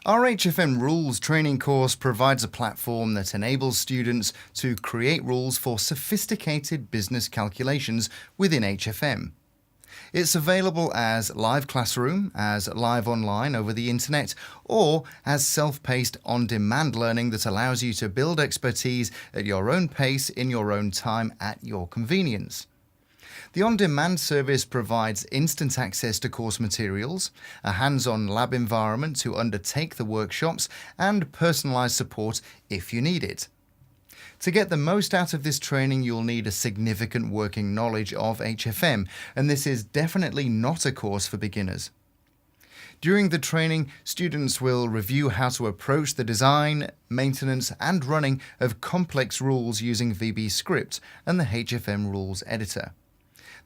Our HFM Rules training course provides a platform that enables students to create rules for sophisticated business calculations within HFM. It's available as live classroom, as live online over the internet, or as self-paced on-demand learning that allows you to build expertise at your own pace in your own time at your convenience. The on-demand service provides instant access to course materials, a hands-on lab environment to undertake the workshops, and personalised support if you need it. To get the most out of this training, you'll need a significant working knowledge of HFM, and this is definitely not a course for beginners. During the training, students will review how to approach the design, maintenance, and running of complex rules using VBScript and the HFM Rules Editor.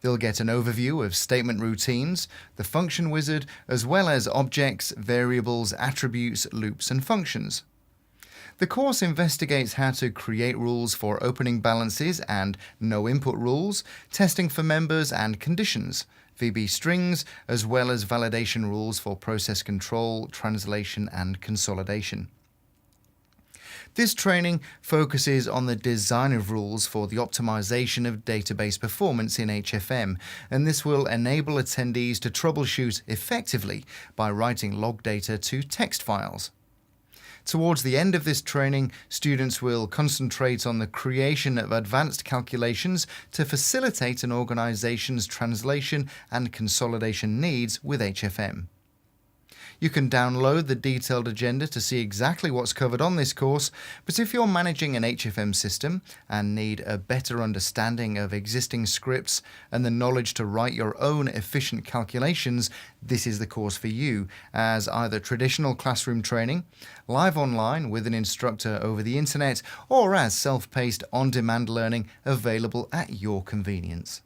They'll get an overview of statement routines, the function wizard, as well as objects, variables, attributes, loops, and functions. The course investigates how to create rules for opening balances and no input rules, testing for members and conditions, VB strings, as well as validation rules for process control, translation, and consolidation. This training focuses on the design of rules for the optimization of database performance in HFM, and this will enable attendees to troubleshoot effectively by writing log data to text files. Towards the end of this training, students will concentrate on the creation of advanced calculations to facilitate an organization's translation and consolidation needs with HFM. You can download the detailed agenda to see exactly what's covered on this course, but if you're managing an HFM system and need a better understanding of existing scripts and the knowledge to write your own efficient calculations, this is the course for you, as either traditional classroom training, live online with an instructor over the internet, or as self-paced on-demand learning available at your convenience.